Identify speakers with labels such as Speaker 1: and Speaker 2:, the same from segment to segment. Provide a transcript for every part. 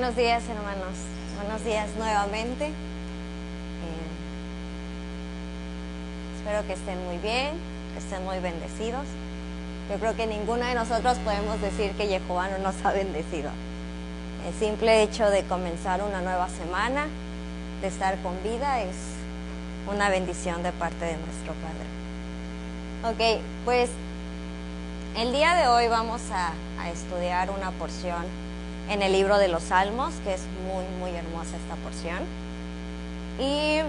Speaker 1: Buenos días, hermanos. Buenos días nuevamente. Espero que estén muy bien, que estén muy bendecidos. Yo creo que ninguno de nosotros podemos decir que Jehová no nos ha bendecido. El simple hecho de comenzar una nueva semana, de estar con vida, es una bendición de parte de nuestro Padre. Ok, pues el día de hoy vamos a estudiar una porción en el libro de los Salmos, que es muy, muy hermosa esta porción. Y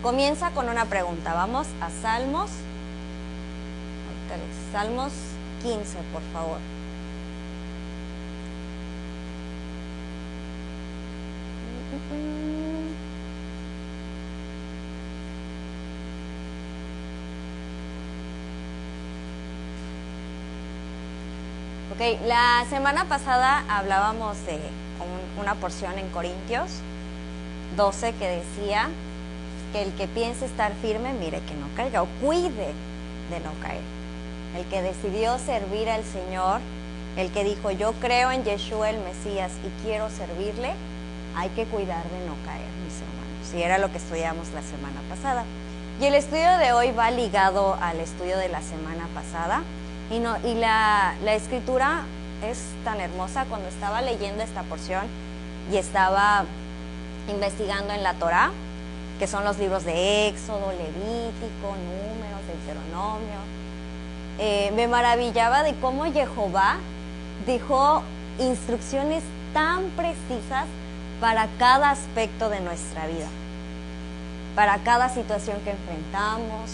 Speaker 1: comienza con una pregunta. Vamos a Salmos 15, por favor. Ok, la semana pasada hablábamos de una porción en Corintios 12 que decía que el que piense estar firme, mire que no caiga, o cuide de no caer. El que decidió servir al Señor, el que dijo yo creo en Yeshua el Mesías y quiero servirle, hay que cuidar de no caer, mis hermanos. Y era lo que estudiamos la semana pasada. Y el estudio de hoy va ligado al estudio de la semana pasada. Y la escritura es tan hermosa. Cuando estaba leyendo esta porción y estaba investigando en la Torá, que son los libros de Éxodo, Levítico, Números, Deuteronomio, me maravillaba de cómo Jehová dejó instrucciones tan precisas para cada aspecto de nuestra vida, para cada situación que enfrentamos,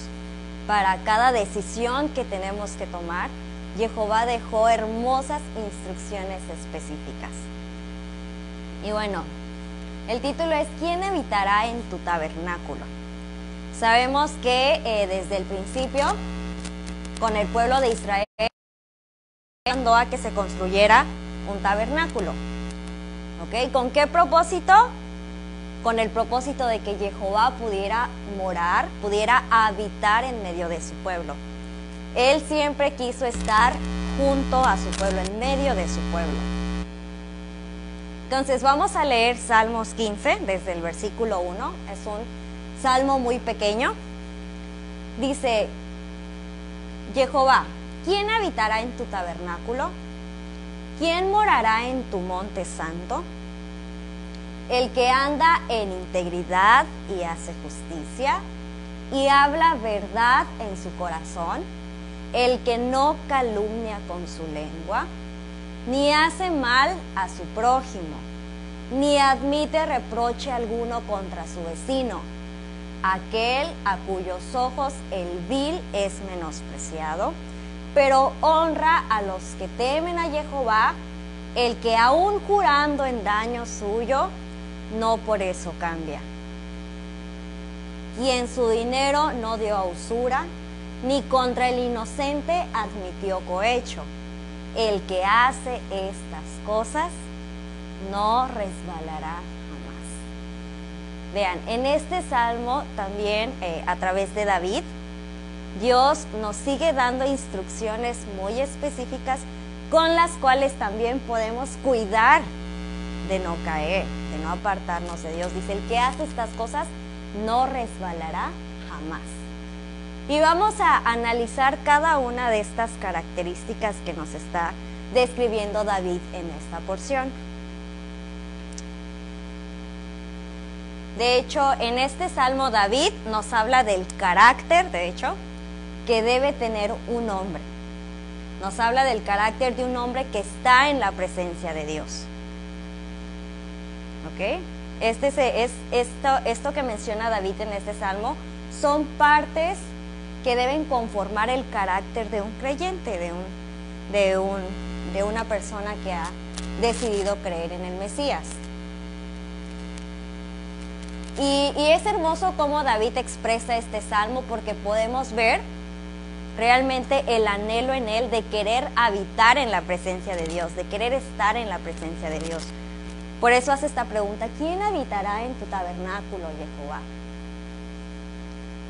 Speaker 1: para cada decisión que tenemos que tomar. Jehová dejó hermosas instrucciones específicas. Y bueno, el título es ¿quién habitará en tu tabernáculo? Sabemos que desde el principio, con el pueblo de Israel, mandó a que se construyera un tabernáculo. ¿Ok? ¿Con qué propósito? Con el propósito de que Jehová pudiera morar, pudiera habitar en medio de su pueblo. Él siempre quiso estar junto a su pueblo, en medio de su pueblo. Entonces vamos a leer Salmos 15 desde el versículo 1. Es un salmo muy pequeño. Dice: Jehová, ¿quién habitará en tu tabernáculo? ¿Quién morará en tu monte santo? El que anda en integridad y hace justicia y habla verdad en su corazón, el que no calumnia con su lengua, ni hace mal a su prójimo, ni admite reproche alguno contra su vecino, aquel a cuyos ojos el vil es menospreciado, pero honra a los que temen a Jehová, el que aun jurando en daño suyo, no por eso cambia. Y en su dinero no dio a usura, ni contra el inocente admitió cohecho. El que hace estas cosas no resbalará jamás. Vean, en este salmo también a través de David, Dios nos sigue dando instrucciones muy específicas con las cuales también podemos cuidar de no caer, de no apartarnos de Dios. Dice, el que hace estas cosas no resbalará jamás. Y vamos a analizar cada una de estas características que nos está describiendo David en esta porción. De hecho, en este salmo David nos habla del carácter, de hecho, que debe tener un hombre. Nos habla del carácter de un hombre que está en la presencia de Dios. ¿Ok? Esto que menciona David en este salmo son partes que deben conformar el carácter de un creyente, de una persona que ha decidido creer en el Mesías. Y es hermoso cómo David expresa este salmo, porque podemos ver realmente el anhelo en él de querer habitar en la presencia de Dios, de querer estar en la presencia de Dios. Por eso hace esta pregunta: ¿quién habitará en tu tabernáculo, Jehová?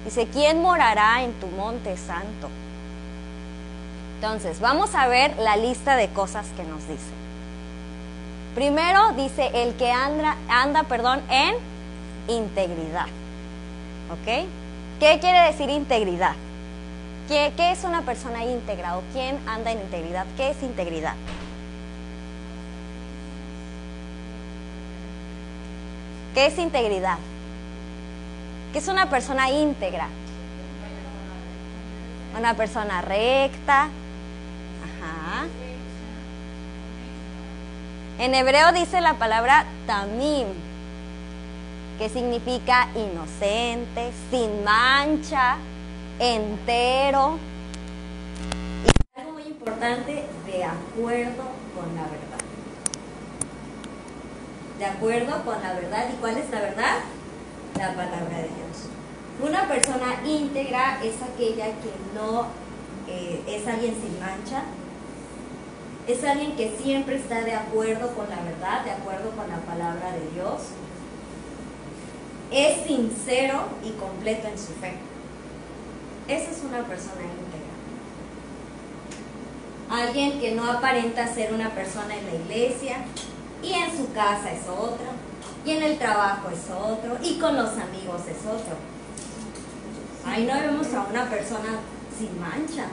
Speaker 1: Dice, ¿quién morará en tu monte santo? Entonces, vamos a ver la lista de cosas que nos dice. Primero dice el que anda, en integridad. ¿Ok? ¿Qué quiere decir integridad? ¿Qué es una persona íntegra o quién anda en integridad? ¿Qué es integridad? ¿Qué es integridad? ¿Qué es una persona íntegra? Una persona recta. Ajá. En hebreo dice la palabra tamim, que significa inocente, sin mancha, entero. Y algo muy importante, de acuerdo con la verdad. De acuerdo con la verdad. ¿Y cuál es la verdad? La palabra de Dios. Una persona íntegra es aquella que no es alguien sin mancha, es alguien que siempre está de acuerdo con la verdad, de acuerdo con la palabra de Dios, es sincero y completo en su fe. Esa es una persona íntegra. Alguien que no aparenta ser una persona en la iglesia y en su casa es otro, y en el trabajo es otro, y con los amigos es otro. Ahí no vemos a una persona sin mancha.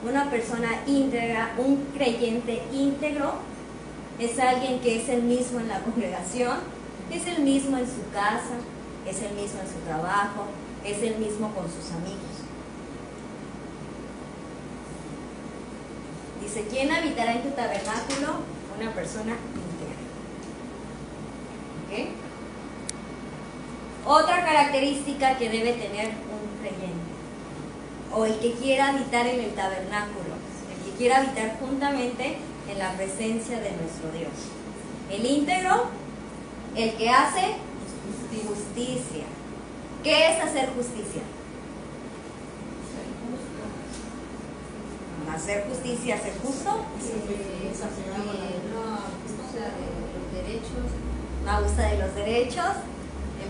Speaker 1: Una persona íntegra, un creyente íntegro, es alguien que es el mismo en la congregación, es el mismo en su casa, es el mismo en su trabajo, es el mismo con sus amigos. Dice, ¿quién habitará en tu tabernáculo? Una persona íntegra. ¿Ok? Otra característica que debe tener un creyente, o el que quiera habitar en el tabernáculo, el que quiera habitar juntamente en la presencia de nuestro Dios. El íntegro, el que hace justicia. ¿Qué es hacer justicia? Hacer justicia, ser justo.
Speaker 2: Es apegado a la justicia de los derechos.
Speaker 1: Me gusta de los derechos.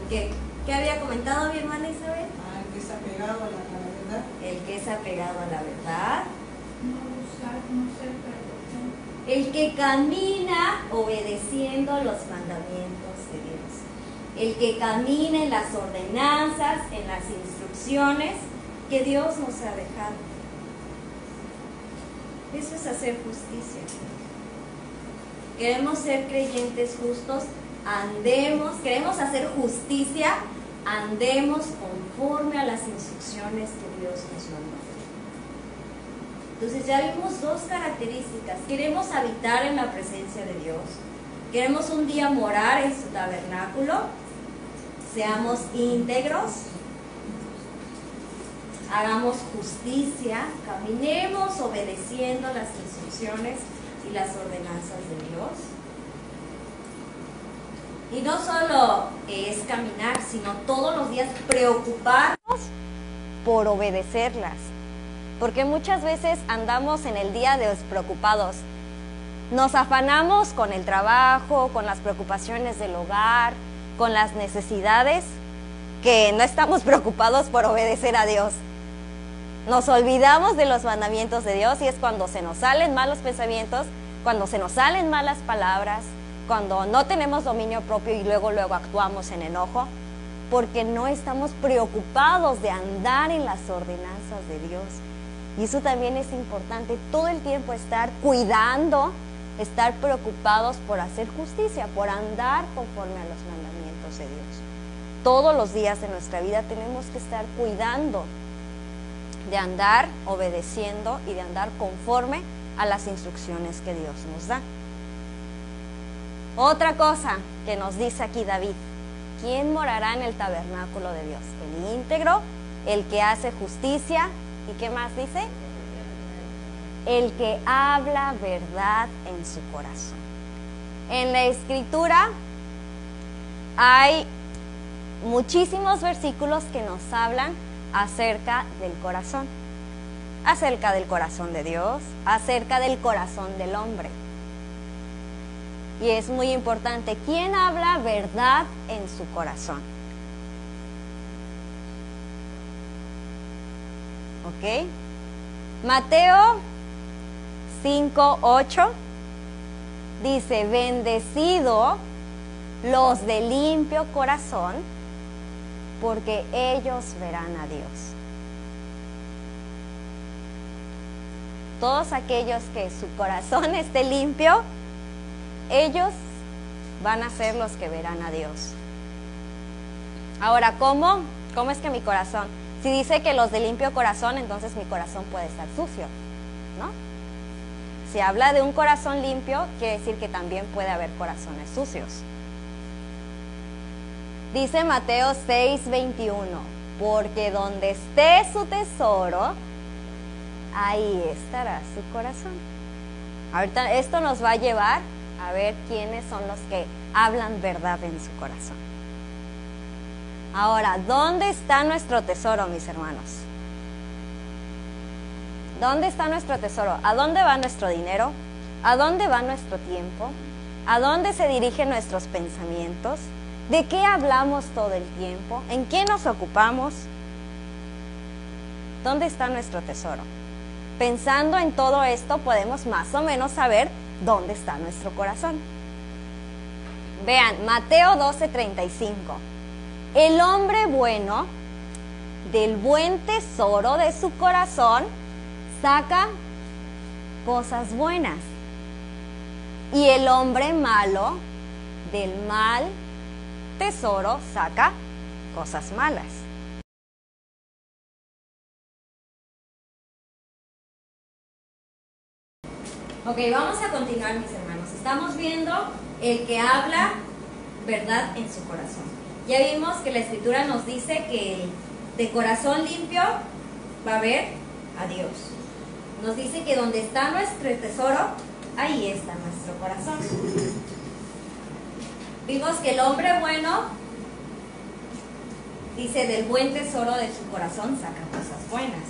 Speaker 1: ¿Qué había comentado mi hermana Isabel?
Speaker 2: El que es apegado a la verdad.
Speaker 1: El que es apegado a la verdad.
Speaker 3: No ser perfecto.
Speaker 1: El que camina obedeciendo los mandamientos de Dios. El que camina en las ordenanzas, en las instrucciones que Dios nos ha dejado. Eso es hacer justicia. Queremos ser creyentes justos, queremos hacer justicia, andemos conforme a las instrucciones que Dios nos mandó. Entonces ya vimos dos características. Queremos habitar en la presencia de Dios. Queremos un día morar en su tabernáculo. Seamos íntegros. Hagamos justicia. Caminemos obedeciendo las instrucciones y las ordenanzas de Dios. Y no solo es caminar, sino todos los días preocuparnos por obedecerlas. Porque muchas veces andamos en el día despreocupados. Nos afanamos con el trabajo, con las preocupaciones del hogar, con las necesidades, que no estamos preocupados por obedecer a Dios. Nos olvidamos de los mandamientos de Dios y es cuando se nos salen malos pensamientos, cuando se nos salen malas palabras, cuando no tenemos dominio propio y luego actuamos en enojo, porque no estamos preocupados de andar en las ordenanzas de Dios. Y eso también es importante, todo el tiempo estar cuidando, estar preocupados por hacer justicia, por andar conforme a los mandamientos de Dios. Todos los días de nuestra vida tenemos que estar cuidando de andar obedeciendo y de andar conforme a las instrucciones que Dios nos da. Otra cosa que nos dice aquí David: ¿quién morará en el tabernáculo de Dios? El íntegro, el que hace justicia. ¿Y qué más dice? El que habla verdad en su corazón. En la Escritura hay muchísimos versículos que nos hablan acerca del corazón de Dios, acerca del corazón del hombre. Y es muy importante, ¿quién habla verdad en su corazón? ¿Ok? Mateo 5:8 Dice, bendecido los de limpio corazón, porque ellos verán a Dios. Todos aquellos que su corazón esté limpio, ellos van a ser los que verán a Dios. Ahora, ¿cómo? ¿Cómo es que mi corazón? Si dice que los de limpio corazón, entonces mi corazón puede estar sucio, ¿no? Si habla de un corazón limpio, quiere decir que también puede haber corazones sucios. Dice Mateo 6:21, porque donde esté su tesoro, ahí estará su corazón. Ahorita esto nos va a llevar a ver quiénes son los que hablan verdad en su corazón. Ahora, ¿dónde está nuestro tesoro, mis hermanos? ¿Dónde está nuestro tesoro? ¿A dónde va nuestro dinero? ¿A dónde va nuestro tiempo? ¿A dónde se dirigen nuestros pensamientos? ¿De qué hablamos todo el tiempo? ¿En qué nos ocupamos? ¿Dónde está nuestro tesoro? Pensando en todo esto, podemos más o menos saber dónde está nuestro corazón. Vean, Mateo 12:35. El hombre bueno, del buen tesoro de su corazón, saca cosas buenas. Y el hombre malo, del mal tesoro, saca cosas malas. Ok, vamos a continuar, mis hermanos. Estamos viendo el que habla verdad en su corazón. Ya vimos que la Escritura nos dice que de corazón limpio va a ver a Dios. Nos dice que donde está nuestro tesoro, ahí está nuestro corazón. Vimos que el hombre bueno, dice, del buen tesoro de su corazón saca cosas buenas.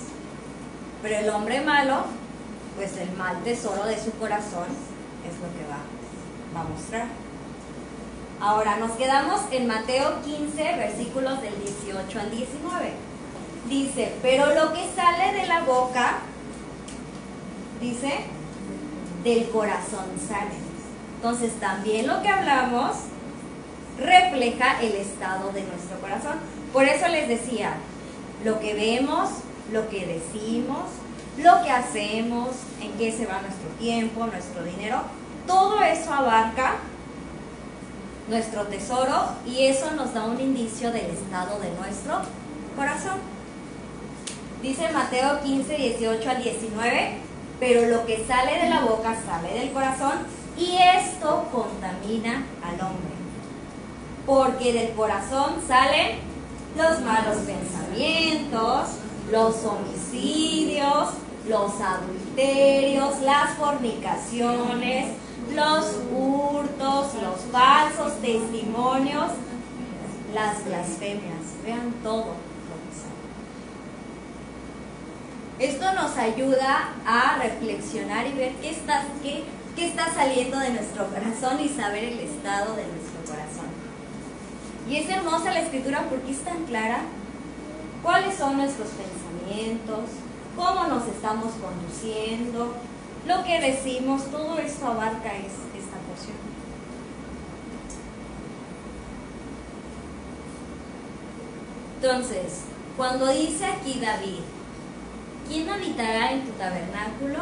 Speaker 1: Pero el hombre malo, pues el mal tesoro de su corazón es lo que va a mostrar. Ahora nos quedamos en Mateo 15, versículos del 18 al 19. Dice, pero lo que sale de la boca, dice, del corazón sale. Entonces también lo que hablamos refleja el estado de nuestro corazón. Por eso les decía, lo que vemos, lo que decimos, lo que hacemos, en qué se va nuestro tiempo, nuestro dinero, todo eso abarca nuestro tesoro y eso nos da un indicio del estado de nuestro corazón. Dice Mateo 15, 18 al 19, pero lo que sale de la boca sale del corazón y esto contamina al hombre. Porque del corazón salen los malos pensamientos, los homicidios, los adulterios, las fornicaciones, los hurtos, los falsos testimonios, las blasfemias. Vean todo lo que sale. Esto nos ayuda a reflexionar y ver qué está saliendo de nuestro corazón y saber el estado de nuestro corazón. Y es hermosa la Escritura porque es tan clara cuáles son nuestros pensamientos, cómo nos estamos conduciendo, lo que decimos, todo esto abarca esta porción. Entonces, cuando dice aquí David, ¿quién habitará en tu tabernáculo?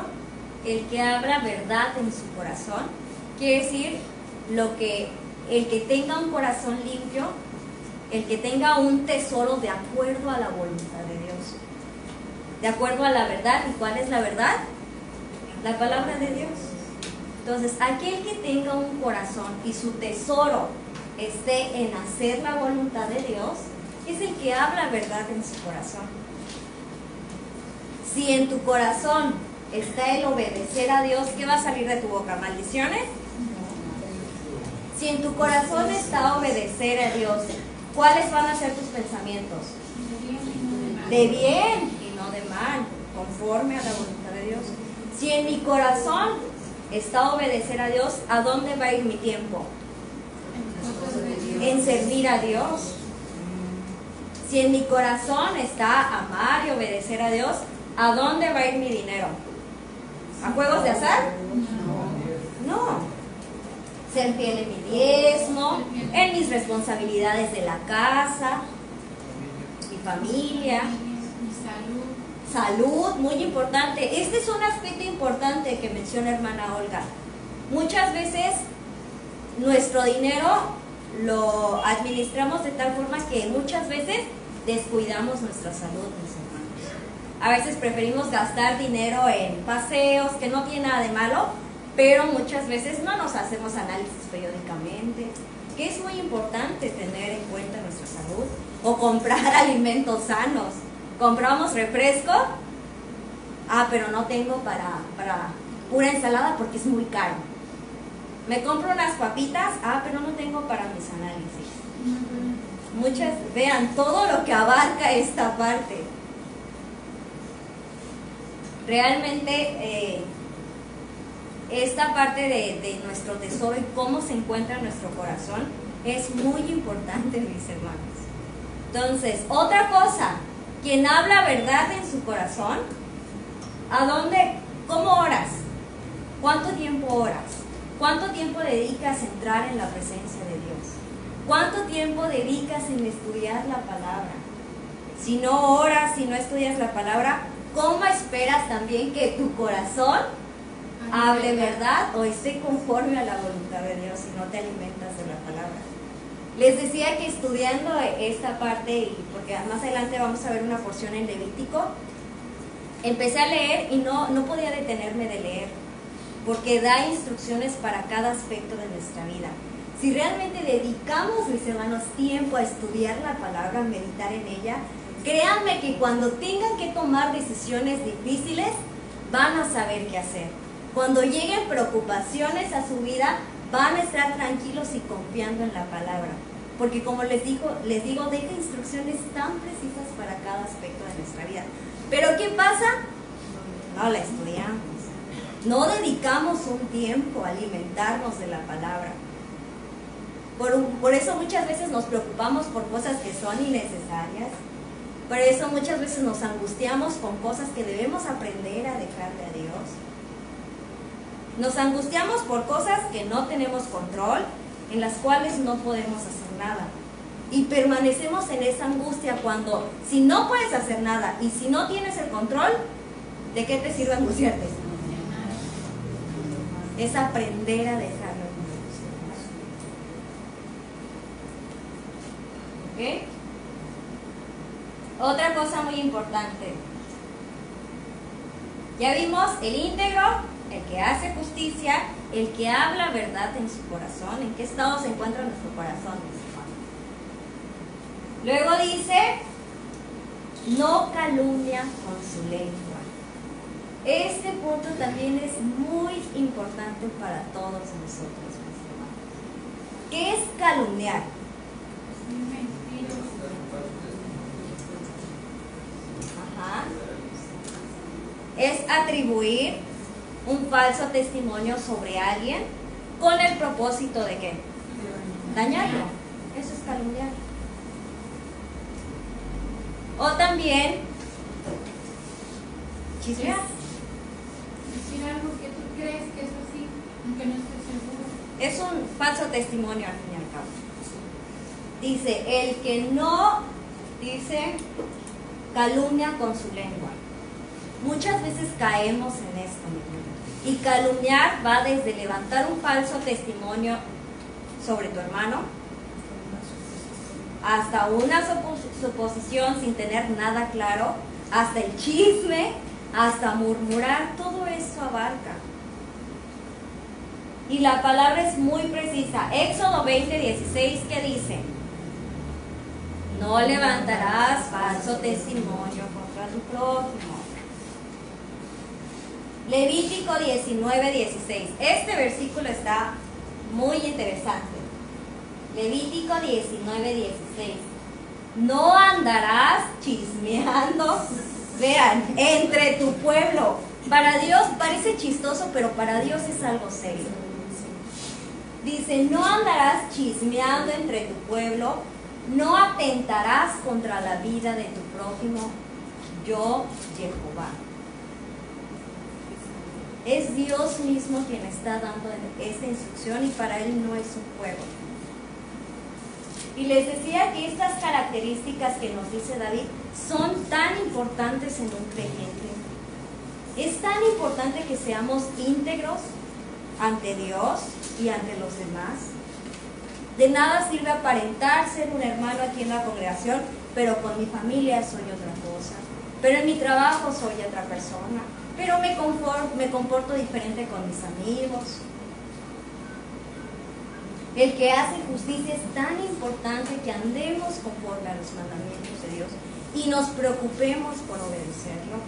Speaker 1: El que habla verdad en su corazón. Quiere decir, el que tenga un corazón limpio, el que tenga un tesoro de acuerdo a la voluntad de Dios, de acuerdo a la verdad. ¿Y cuál es la verdad? La palabra de Dios. Entonces, aquel que tenga un corazón y su tesoro esté en hacer la voluntad de Dios, es el que habla verdad en su corazón. Si en tu corazón está el obedecer a Dios, ¿qué va a salir de tu boca? ¿Maldiciones? Si en tu corazón está obedecer a Dios, ¿cuáles van a ser tus pensamientos? De bien y no de mal, conforme a la voluntad de Dios. Si en mi corazón está obedecer a Dios, ¿a dónde va a ir mi tiempo? En servir a Dios. Si en mi corazón está amar y obedecer a Dios, ¿a dónde va a ir mi dinero? ¿A juegos de azar? No. ser fiel en mi diezmo, en mis responsabilidades de la casa, mi familia,
Speaker 3: Mi salud.
Speaker 1: salud, muy importante. Este es un aspecto importante que menciona hermana Olga. Muchas veces nuestro dinero lo administramos de tal forma que muchas veces descuidamos nuestra salud, mis hermanos. A veces preferimos gastar dinero en paseos, que no tiene nada de malo, pero muchas veces no nos hacemos análisis periódicamente, que es muy importante tener en cuenta nuestra salud, o comprar alimentos sanos. Compramos refresco, pero no tengo para pura ensalada porque es muy caro. Me compro unas papitas, pero no tengo para mis análisis. Muchas, vean todo lo que abarca esta parte. Realmente esta parte de nuestro tesoro y cómo se encuentra nuestro corazón es muy importante, mis hermanos. Entonces, otra cosa, quien habla verdad en su corazón, ¿a dónde? ¿Cómo oras? ¿Cuánto tiempo oras? ¿Cuánto tiempo dedicas a entrar en la presencia de Dios? ¿Cuánto tiempo dedicas en estudiar la palabra? Si no oras, si no estudias la palabra, ¿cómo esperas también que tu corazón hable verdad o esté conforme a la voluntad de Dios si no te alimentas de la palabra? Les decía que estudiando esta parte, y porque más adelante vamos a ver una porción en Levítico, empecé a leer y no podía detenerme de leer, porque da instrucciones para cada aspecto de nuestra vida. Si realmente dedicamos, mis hermanos, tiempo a estudiar la palabra, a meditar en ella, créanme que cuando tengan que tomar decisiones difíciles, van a saber qué hacer. Cuando lleguen preocupaciones a su vida, van a estar tranquilos y confiando en la palabra. Porque como les digo, deja instrucciones tan precisas para cada aspecto de nuestra vida. Pero ¿qué pasa? No la estudiamos. No dedicamos un tiempo a alimentarnos de la palabra. Por eso muchas veces nos preocupamos por cosas que son innecesarias. Por eso muchas veces nos angustiamos con cosas que debemos aprender a dejarle a Dios. Nos angustiamos por cosas que no tenemos control, en las cuales no podemos hacer nada. Y permanecemos en esa angustia cuando, si no puedes hacer nada y si no tienes el control, ¿de qué te sirve angustiarte? Es aprender a dejarlo en Dios. ¿Ok? Otra cosa muy importante. Ya vimos el íntegro, el que hace justicia, el que habla verdad en su corazón. ¿En qué estado se encuentra nuestro corazón? Luego dice, no calumnia con su lengua. Este punto también es muy importante para todos nosotros, mis hermanos. ¿Qué es calumniar? Ajá. Es atribuir un falso testimonio sobre alguien con el propósito de ¿qué? Dañarlo. Eso es calumniar. O también chismear.
Speaker 3: Decir algo que tú crees que es así, aunque no estés seguro.
Speaker 1: Es un falso testimonio al fin y al cabo. Dice, el que no, dice, calumnia con su lengua. Muchas veces caemos en esto, mi hermano. Y calumniar va desde levantar un falso testimonio sobre tu hermano, hasta una suposición sin tener nada claro, hasta el chisme, hasta murmurar, todo eso abarca. Y la palabra es muy precisa. Éxodo 20:16, ¿qué dice? No levantarás falso testimonio contra tu prójimo. Levítico 19:16. Este versículo está muy interesante. Levítico 19:16. No andarás chismeando, vean, entre tu pueblo. Para Dios parece chistoso, pero para Dios es algo serio. Dice, no andarás chismeando entre tu pueblo, no atentarás contra la vida de tu prójimo, yo, Jehová. Es Dios mismo quien está dando esta instrucción y para Él no es un juego. Y les decía que estas características que nos dice David son tan importantes en un creyente. Es tan importante que seamos íntegros ante Dios y ante los demás. De nada sirve aparentar ser un hermano aquí en la congregación, pero con mi familia soy otra cosa. Pero en mi trabajo soy otra persona. Pero me comporto diferente con mis amigos. El que hace justicia es tan importante que andemos conforme a los mandamientos de Dios y nos preocupemos por obedecerlo.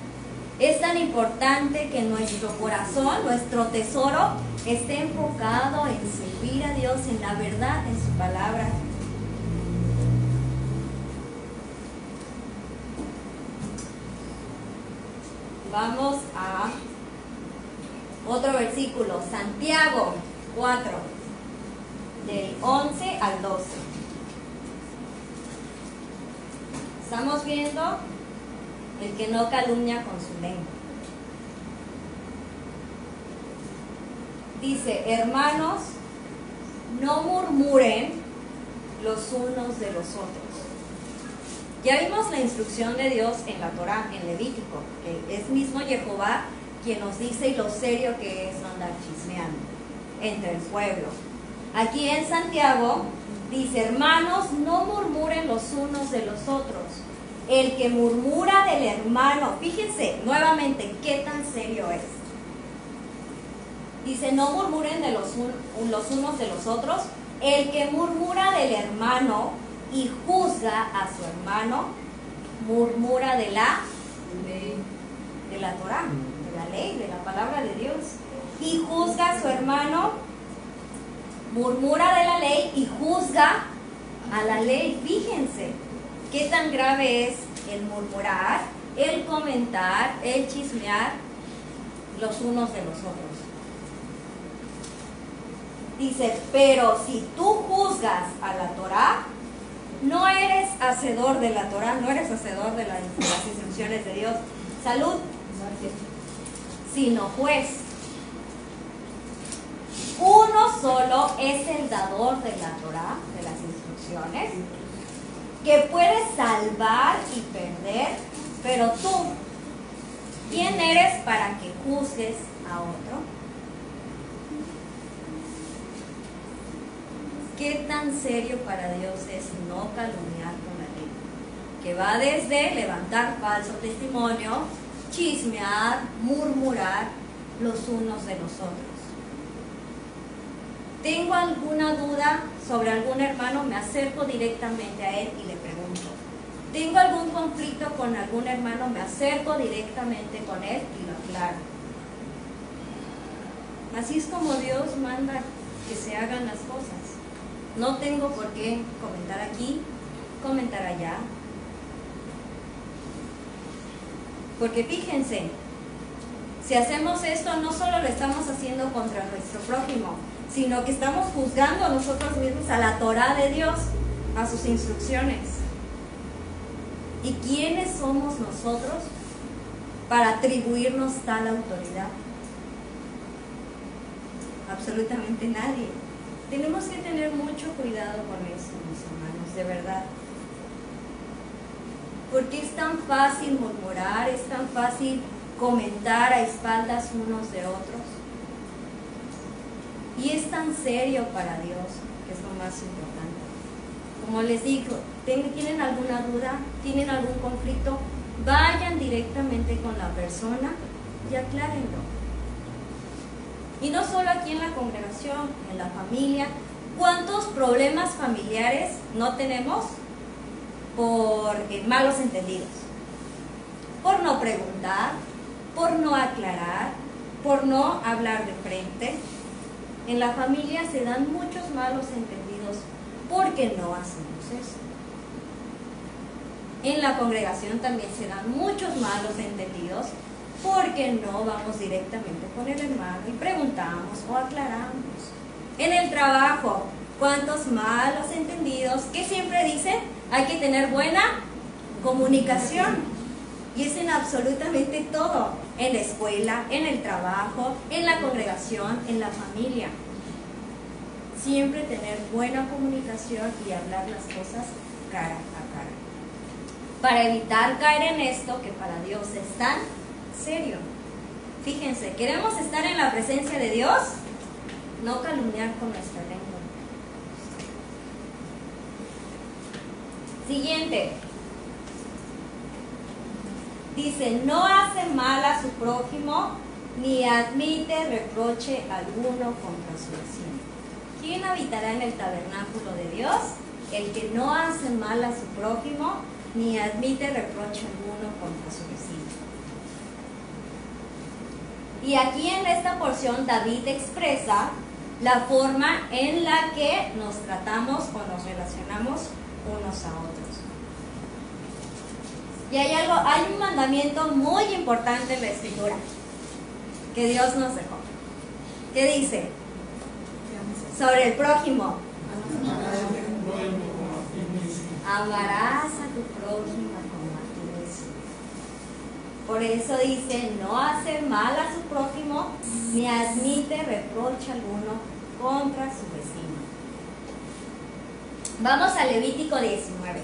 Speaker 1: Es tan importante que nuestro corazón, nuestro tesoro, esté enfocado en servir a Dios, en la verdad, en su palabra. Vamos a otro versículo, Santiago 4, del 11 al 12. Estamos viendo el que no calumnia con su lengua. Dice, hermanos, no murmuren los unos de los otros. Ya vimos la instrucción de Dios en la Torá, en Levítico, que es mismo Jehová quien nos dice y lo serio que es no andar chismeando entre el pueblo. Aquí en Santiago dice, hermanos, no murmuren los unos de los otros. El que murmura del hermano, fíjense nuevamente qué tan serio es. Dice, no murmuren de los unos de los otros. El que murmura del hermano y juzga a su hermano, murmura de la ley, de la Torá, de la ley, de la palabra de Dios. Y juzga a su hermano, murmura de la ley y juzga a la ley. Fíjense qué tan grave es el murmurar, el comentar, el chismear los unos de los otros. Dice, pero si tú juzgas a la Torá, no eres hacedor de la Torá, no eres hacedor de las instrucciones de Dios. Salud. Sino juez. Uno solo es el dador de la Torá, de las instrucciones, que puede salvar y perder, pero tú, ¿quién eres para que juzgues a otro? ¿Qué tan serio para Dios es no calumniar con la ley? Que va desde levantar falso testimonio, chismear, murmurar los unos de los otros. ¿Tengo alguna duda sobre algún hermano? Me acerco directamente a él y le pregunto. ¿Tengo algún conflicto con algún hermano? Me acerco directamente con él y lo aclaro. Así es como Dios manda que se hagan las cosas. No tengo por qué comentar aquí, comentar allá. Porque fíjense, si hacemos esto, no solo lo estamos haciendo contra nuestro prójimo, sino que estamos juzgando a nosotros mismos, a la Torá de Dios, a sus instrucciones. ¿Y quiénes somos nosotros para atribuirnos tal autoridad? Absolutamente nadie. Tenemos que tener mucho cuidado con eso, mis hermanos, de verdad. Porque es tan fácil murmurar, es tan fácil comentar a espaldas unos de otros. Y es tan serio para Dios, que es lo más importante. Como les digo, ¿tienen alguna duda? ¿Tienen algún conflicto? Vayan directamente con la persona y aclárenlo. Y no solo aquí en la congregación, en la familia. ¿Cuántos problemas familiares no tenemos por malos entendidos? Por no preguntar, por no aclarar, por no hablar de frente. En la familia se dan muchos malos entendidos porque no hacemos eso. En la congregación también se dan muchos malos entendidos porque no vamos directamente con el hermano y preguntamos o aclaramos. En el trabajo, ¿cuántos malos entendidos? ¿Qué siempre dicen? Hay que tener buena comunicación. Y es en absolutamente todo, en la escuela, en el trabajo, en la congregación, en la familia. Siempre tener buena comunicación y hablar las cosas cara a cara. Para evitar caer en esto que para Dios es tan serio. Fíjense, ¿queremos estar en la presencia de Dios? No calumniar con nuestra lengua. Siguiente. Dice, no hace mal a su prójimo, ni admite reproche alguno contra su vecino. ¿Quién habitará en el tabernáculo de Dios? El que no hace mal a su prójimo, ni admite reproche alguno contra su vecino. Y aquí en esta porción David expresa la forma en la que nos tratamos o nos relacionamos unos a otros. Y hay un mandamiento muy importante en la Escritura que Dios nos dejó. ¿Qué dice? Sobre el prójimo. Amarás a tu prójimo como a ti mismo. Por eso dice, no hace mal a su prójimo, ni admite reproche alguno contra su vecino. Vamos a Levítico 19.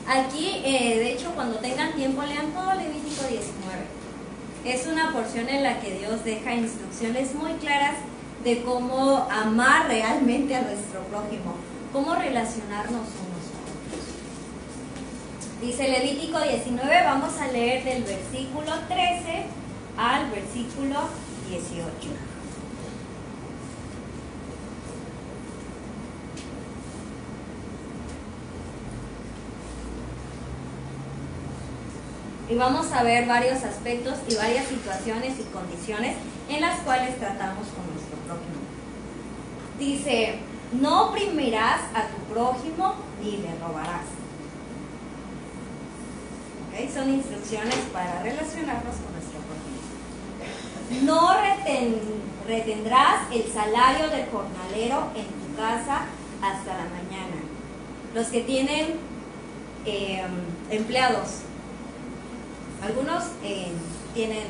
Speaker 1: Aquí, de hecho, cuando tengan tiempo, lean todo Levítico 19. Es una porción en la que Dios deja instrucciones muy claras de cómo amar realmente a nuestro prójimo, cómo relacionarnos unos a otros. Dice Levítico 19, vamos a leer del versículo 13 al versículo 18. Y vamos a ver varios aspectos y varias situaciones y condiciones en las cuales tratamos con nuestro prójimo. Dice, no oprimirás a tu prójimo ni le robarás. ¿Okay? Son instrucciones para relacionarnos con nuestro prójimo. No retendrás el salario del jornalero en tu casa hasta la mañana. Los que tienen empleados, algunos tienen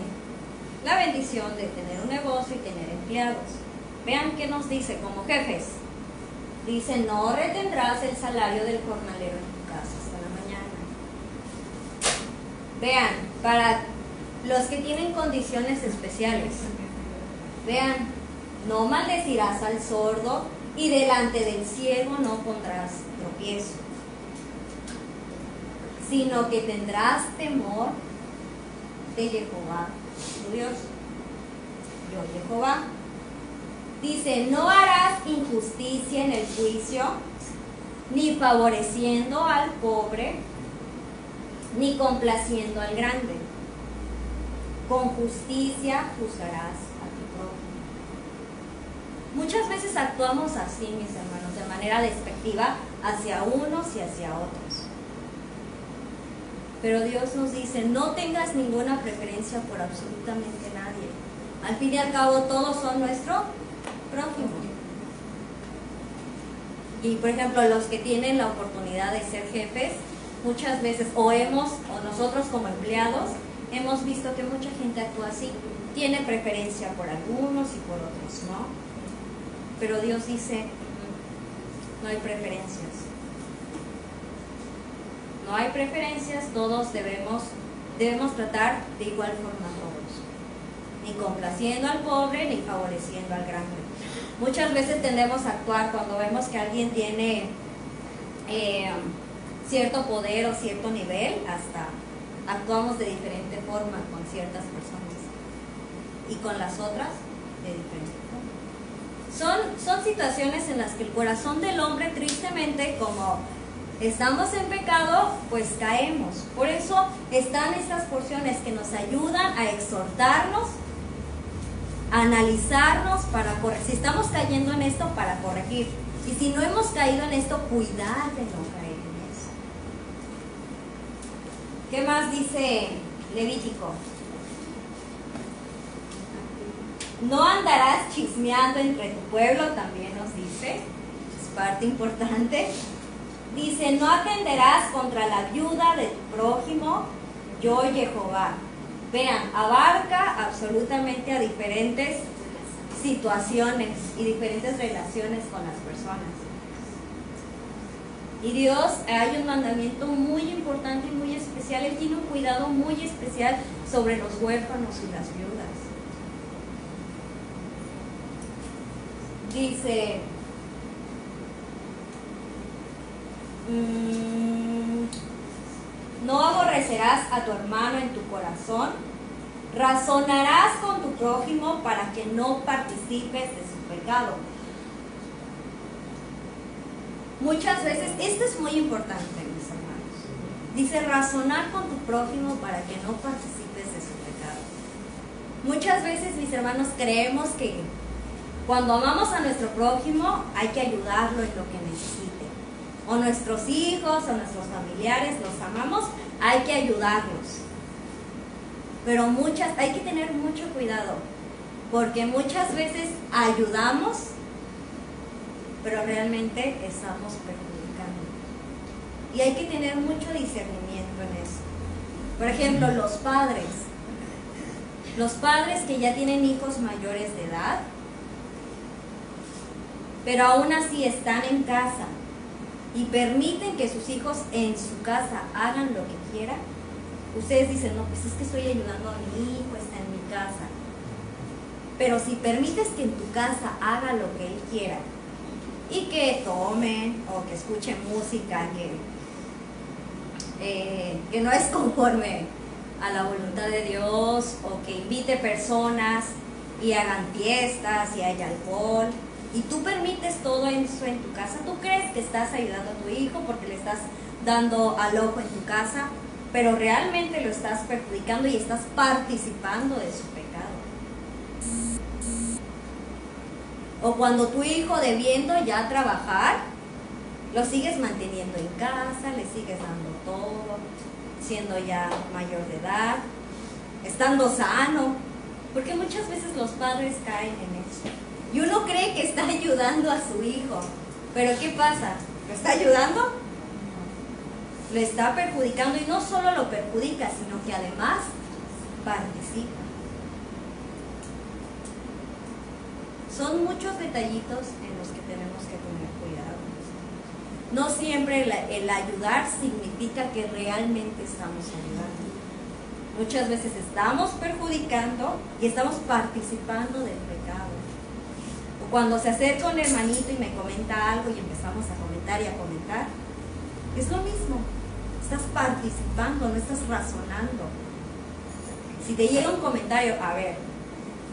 Speaker 1: la bendición de tener un negocio y tener empleados. Vean qué nos dice como jefes. Dice, no retendrás el salario del jornalero en tu casa hasta la mañana. Vean, para los que tienen condiciones especiales. Vean, no maldecirás al sordo y delante del ciego no pondrás tropiezo, sino que tendrás temor de Jehová, tu Dios. Yo, Jehová. Dice, no harás injusticia en el juicio, ni favoreciendo al pobre, ni complaciendo al grande. Con justicia juzgarás a tu prójimo. Muchas veces actuamos así, mis hermanos, de manera despectiva hacia unos y hacia otros. Pero Dios nos dice, no tengas ninguna preferencia por absolutamente nadie. Al fin y al cabo, todos son nuestro prójimo. Y por ejemplo, los que tienen la oportunidad de ser jefes, muchas veces, o nosotros como empleados, hemos visto que mucha gente actúa así. Tiene preferencia por algunos y por otros, ¿no? Pero Dios dice, no hay preferencias. No hay preferencias, todos debemos tratar de igual forma a todos. Ni complaciendo al pobre, ni favoreciendo al grande. Muchas veces tendemos a actuar cuando vemos que alguien tiene cierto poder o cierto nivel, hasta actuamos de diferente forma con ciertas personas. Y con las otras, de diferente forma. Son situaciones en las que el corazón del hombre, tristemente, como estamos en pecado, pues caemos. Por eso están estas porciones que nos ayudan a exhortarnos, a analizarnos para corregir. Si estamos cayendo en esto, para corregir. Y si no hemos caído en esto, cuidar de no caer en eso. ¿Qué más dice Levítico? No andarás chismeando entre tu pueblo, también nos dice. Es parte importante. Dice, no atenderás contra la viuda de tu prójimo, yo Jehová. Vean, abarca absolutamente a diferentes situaciones y diferentes relaciones con las personas. Y Dios, hay un mandamiento muy importante y muy especial. Él tiene un cuidado muy especial sobre los huérfanos y las viudas. Dice, no aborrecerás a tu hermano en tu corazón, razonarás con tu prójimo para que no participes de su pecado. Muchas veces, esto es muy importante, mis hermanos. Dice, razonar con tu prójimo para que no participes de su pecado. Muchas veces, mis hermanos, creemos que cuando amamos a nuestro prójimo hay que ayudarlo en lo que necesite. O nuestros hijos o nuestros familiares los amamos, hay que ayudarlos. Pero hay que tener mucho cuidado, porque muchas veces ayudamos, pero realmente estamos perjudicando. Y hay que tener mucho discernimiento en eso. Por ejemplo, los padres que ya tienen hijos mayores de edad, pero aún así están en casa y permiten que sus hijos en su casa hagan lo que quieran. Ustedes dicen, no, pues es que estoy ayudando a mi hijo, está en mi casa. Pero si permites que en tu casa haga lo que él quiera, y que tomen o que escuchen música que no es conforme a la voluntad de Dios, o que invite personas y hagan fiestas y haya alcohol, y tú permites todo eso en tu casa, tú crees que estás ayudando a tu hijo porque le estás dando al ojo en tu casa, pero realmente lo estás perjudicando y estás participando de su pecado. O cuando tu hijo, debiendo ya trabajar, lo sigues manteniendo en casa, le sigues dando todo, siendo ya mayor de edad, estando sano, porque muchas veces los padres caen en eso. Y uno cree que está ayudando a su hijo, pero ¿qué pasa? ¿Lo está ayudando? Lo está perjudicando, y no solo lo perjudica, sino que además participa. Son muchos detallitos en los que tenemos que tener cuidado. No siempre el ayudar significa que realmente estamos ayudando. Muchas veces estamos perjudicando y estamos participando del pecado. O cuando se acerca un hermanito y me comenta algo y empezamos a comentar y a comentar, es lo mismo. Estás participando, no estás razonando. Si te llega un comentario, a ver,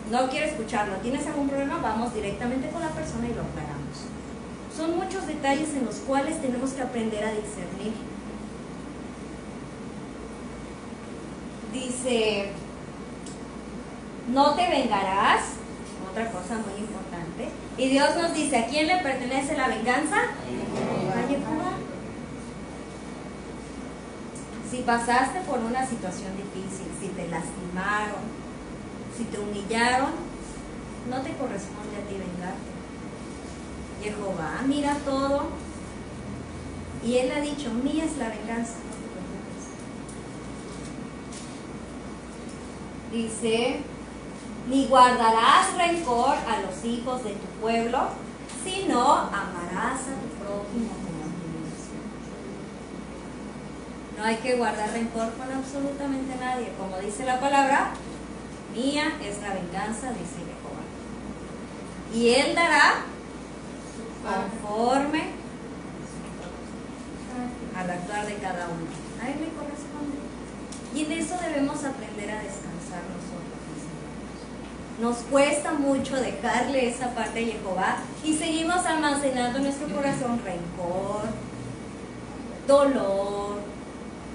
Speaker 1: no quiero escucharlo, ¿tienes algún problema? Vamos directamente con la persona y lo aclaramos. Son muchos detalles en los cuales tenemos que aprender a discernir. Dice, no te vengarás, otra cosa muy importante. Y Dios nos dice, ¿a quién le pertenece la venganza? A Jehová. Si pasaste por una situación difícil, si te lastimaron, si te humillaron, no te corresponde a ti vengarte. Jehová mira todo y Él ha dicho, mía es la venganza, no te preocupes. Dice, ni guardarás rencor a los hijos de tu pueblo, sino amarás a tu prójimo como a ti mismo. No hay que guardar rencor con absolutamente nadie. Como dice la palabra, mía es la venganza, dice Jehová. Y Él dará conforme al actuar de cada uno. A Él le corresponde. Y en eso debemos aprender a descansar nosotros, mis hermanos. Nos cuesta mucho dejarle esa parte a Jehová y seguimos almacenando en nuestro corazón rencor, dolor,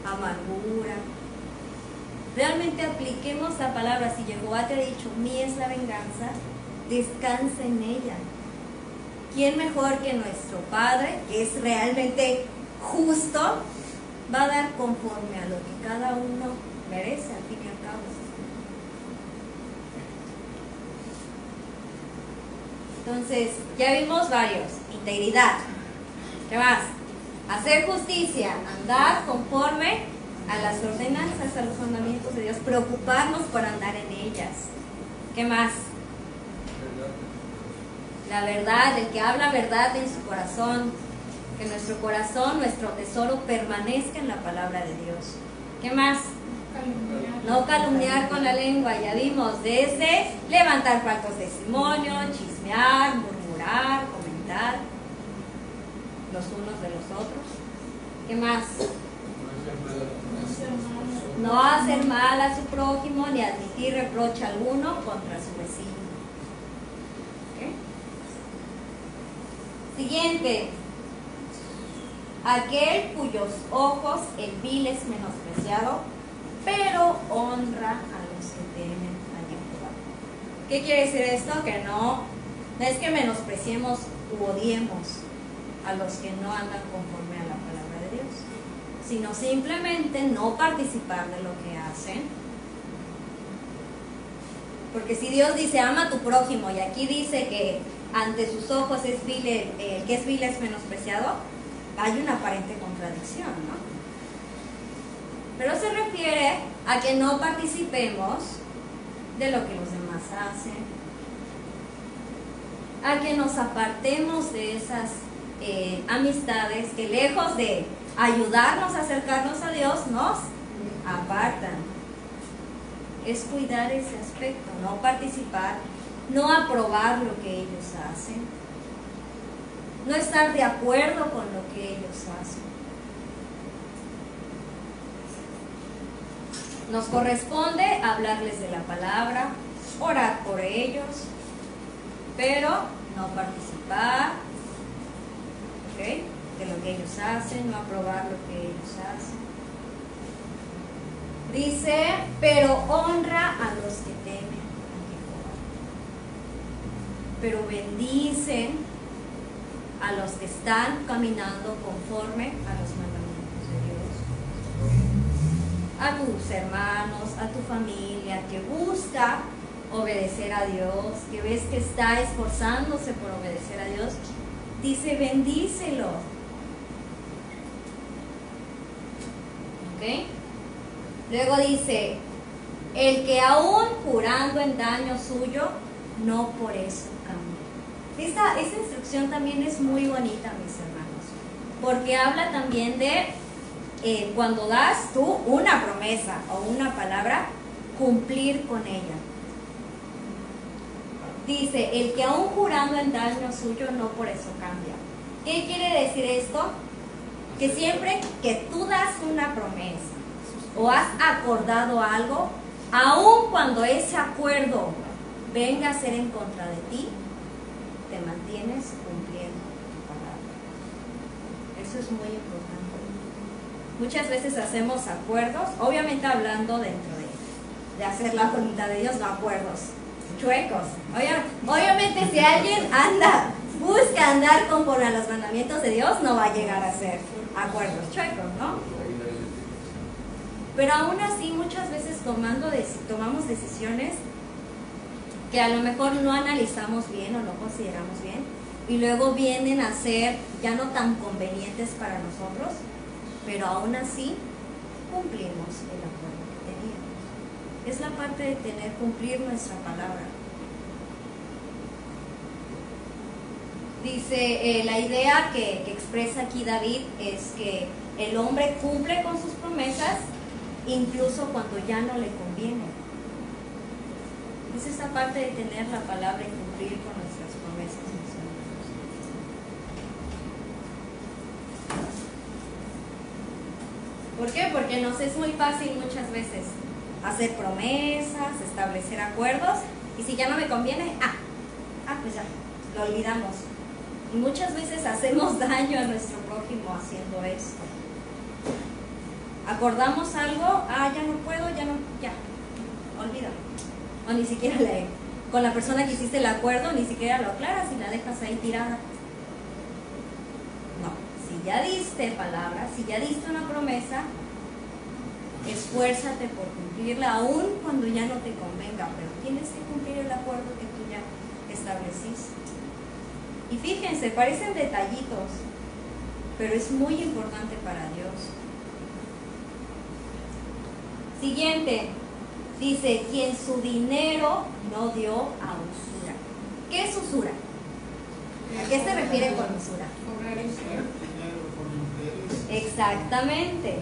Speaker 1: amargura. Realmente apliquemos la palabra. Si Jehová te ha dicho, mía es la venganza, descansa en ella. ¿Quién mejor que nuestro Padre, que es realmente justo, va a dar conforme a lo que cada uno merece, al fin y al cabo? Entonces, ya vimos varios. Integridad. ¿Qué más? Hacer justicia, andar conforme a las ordenanzas, a los mandamientos de Dios, preocuparnos por andar en ellas. ¿Qué más? La verdad, el que habla verdad en su corazón, que nuestro corazón, nuestro tesoro permanezca en la palabra de Dios. ¿Qué más? No calumniar con la lengua, ya vimos, desde levantar falsos testimonios, chismear, murmurar, comentar los unos de los otros. ¿Qué más? No hacer mal a su prójimo ni admitir reproche alguno contra su vecino. ¿Okay? Siguiente. Aquel cuyos ojos el vil es menospreciado, pero honra a los que temen a Jehová. ¿Qué quiere decir esto? Que no es que menospreciemos u odiemos a los que no andan conforme a la palabra de Dios, sino simplemente no participar de lo que hacen. Porque si Dios dice ama a tu prójimo y aquí dice que ante sus ojos es vil, el que es vil es menospreciado, hay una aparente contradicción, ¿no? Pero se refiere a que no participemos de lo que los demás hacen, a que nos apartemos de esas amistades que lejos de ayudarnos a acercarnos a Dios, nos apartan. Es cuidar ese aspecto, no participar, no aprobar lo que ellos hacen, no estar de acuerdo con lo que ellos hacen. Nos corresponde hablarles de la palabra, orar por ellos, pero no participar, ¿okay?, de lo que ellos hacen, no aprobar lo que ellos hacen. Dice, pero honra a los que temen a Jehová. Pero bendicen a los que están caminando conforme a los mandamientos de Dios. A tus hermanos, a tu familia que busca obedecer a Dios, que ves que está esforzándose por obedecer a Dios, dice bendícelo. ¿Ok? Luego dice, el que aún jurando en daño suyo, no por eso cambia. Esta instrucción también es muy bonita, mis hermanos, porque habla también de cuando das tú una promesa o una palabra, cumplir con ella. Dice, el que aún jurando en daño suyo, no por eso cambia. ¿Qué quiere decir esto? Que siempre que tú das una promesa o has acordado algo, aun cuando ese acuerdo venga a ser en contra de ti, te mantienes cumpliendo tu palabra. Eso es muy importante. Muchas veces hacemos acuerdos, obviamente hablando dentro de hacer la voluntad de Dios, no acuerdos chuecos. Obviamente si alguien busca andar conforme a los mandamientos de Dios, no va a llegar a hacer acuerdos chuecos, ¿no? Pero aún así muchas veces tomamos decisiones que a lo mejor no analizamos bien o no consideramos bien y luego vienen a ser ya no tan convenientes para nosotros, pero aún así cumplimos el acuerdo que teníamos. Es la parte de cumplir nuestra palabra. Dice, la idea que expresa aquí David es que el hombre cumple con sus promesas incluso cuando ya no le conviene. Es esta parte de tener la palabra y cumplir con nuestras promesas. ¿Por qué? Porque nos es muy fácil muchas veces hacer promesas, establecer acuerdos, y si ya no me conviene, pues ya, lo olvidamos. Y muchas veces hacemos daño a nuestro prójimo haciendo esto. Acordamos algo, ya no puedo, ya, olvídalo. O ni siquiera con la persona que hiciste el acuerdo, ni siquiera lo aclaras y la dejas ahí tirada. No, si ya diste palabra, si ya diste una promesa, esfuérzate por cumplirla, aun cuando ya no te convenga, pero tienes que cumplir el acuerdo que tú ya estableciste. Y fíjense, parecen detallitos, pero es muy importante para Dios. Siguiente, dice, quien su dinero no dio a usura. ¿Qué es usura? ¿A qué se refiere con usura?
Speaker 3: Cobrar interés.
Speaker 1: Exactamente.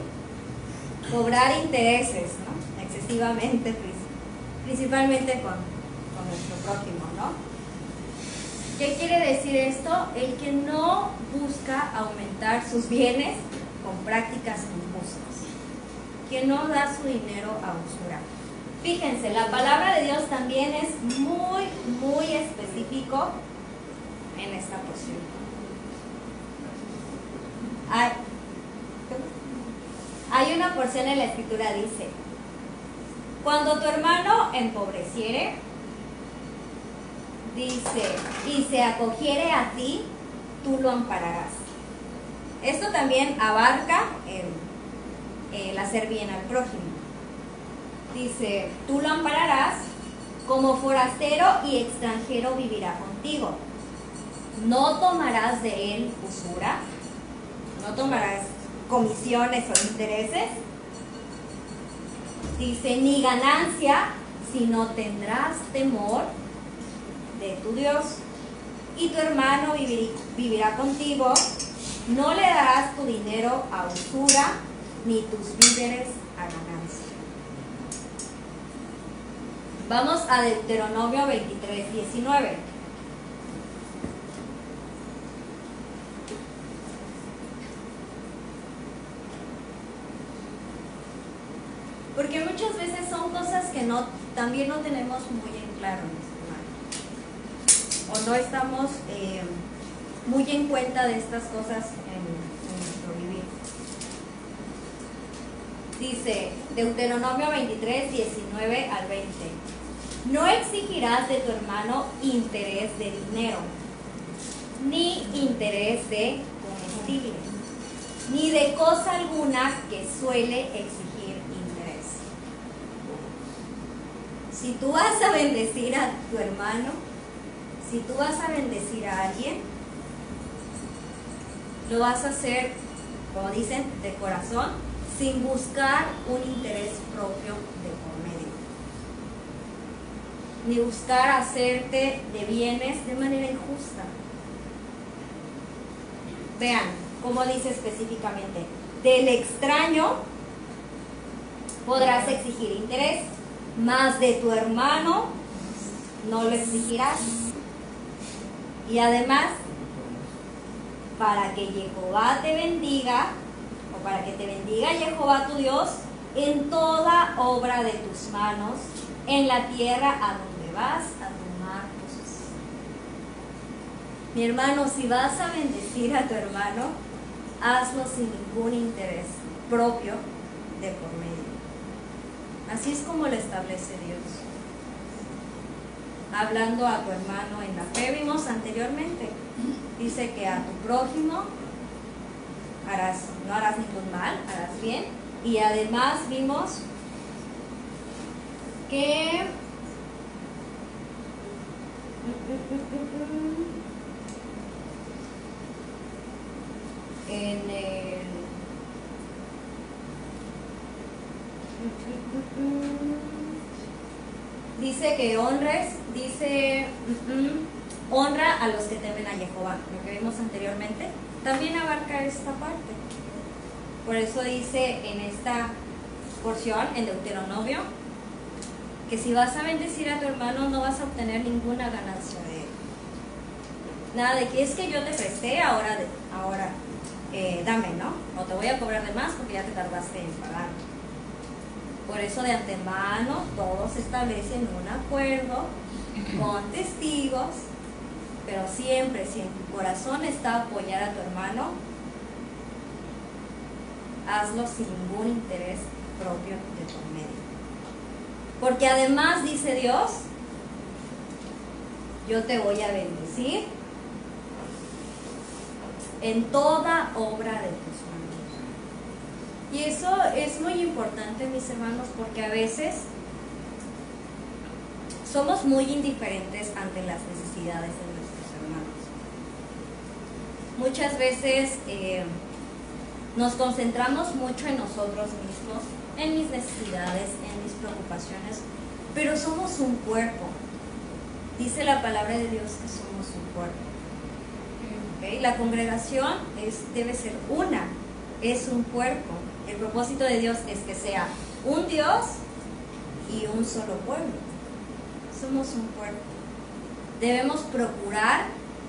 Speaker 1: Cobrar intereses, ¿no? Excesivamente, principalmente con nuestro prójimo, ¿no? ¿Qué quiere decir esto? El que no busca aumentar sus bienes con prácticas injustas, que no da su dinero a usura. Fíjense, la palabra de Dios también es muy, muy específico en esta porción. Hay una porción en la Escritura, dice, cuando tu hermano empobreciere, dice, y se acogiere a ti, tú lo ampararás. Esto también abarca el hacer bien al prójimo. Dice, tú lo ampararás, como forastero y extranjero vivirá contigo. No tomarás de él usura, no tomarás comisiones o intereses. Dice, ni ganancia, sino tendrás temor de tu Dios. Y tu hermano vivirá contigo. No le darás tu dinero a usura, ni tus víveres a ganancia. Vamos a Deuteronomio 23:19. Porque muchas veces son cosas que también no tenemos muy en claro, mis hermanos. O no estamos muy en cuenta de estas cosas en nuestro vivir. Dice Deuteronomio 23:19 al 20. No exigirás de tu hermano interés de dinero, ni interés de comestible, ni de cosa alguna que suele exigir interés. Si tú vas a bendecir a tu hermano, si tú vas a bendecir a alguien, lo vas a hacer, como dicen, de corazón, sin buscar un interés propio de por medio, ni buscar hacerte de bienes de manera injusta. Vean cómo dice específicamente, del extraño podrás exigir interés, mas de tu hermano no lo exigirás. Y además, para que Jehová te bendiga, o para que te bendiga Jehová tu Dios, en toda obra de tus manos, en la tierra a donde vas a tomar posesión. Mi hermano, si vas a bendecir a tu hermano, hazlo sin ningún interés propio de por medio. Así es como lo establece Dios. Hablando a tu hermano en la fe, vimos anteriormente, dice que a tu prójimo no harás ningún mal, harás bien. Y además vimos que en el dice que honres, dice honra a los que temen a Jehová, lo que vimos anteriormente, también abarca esta parte. Por eso dice en esta porción, en Deuteronomio, que si vas a bendecir a tu hermano no vas a obtener ninguna ganancia de él. Nada de que es que yo te presté, ahora dame, ¿no? No te voy a cobrar de más porque ya te tardaste en pagar. Por eso de antemano todos establecen un acuerdo con testigos, pero siempre, si en tu corazón está apoyar a tu hermano, hazlo sin ningún interés propio de por medio. Porque además, dice Dios, yo te voy a bendecir en toda obra de tus manos. Y eso es muy importante, mis hermanos, porque a veces somos muy indiferentes ante las necesidades de nuestros hermanos. muchas veces nos concentramos mucho en nosotros mismos, en mis necesidades, en mis preocupaciones, pero somos un cuerpo. Dice la palabra de Dios que somos un cuerpo. ¿Okay? La congregación debe ser una, es un cuerpo. El propósito de Dios es que sea un Dios y un solo pueblo. Somos un cuerpo. Debemos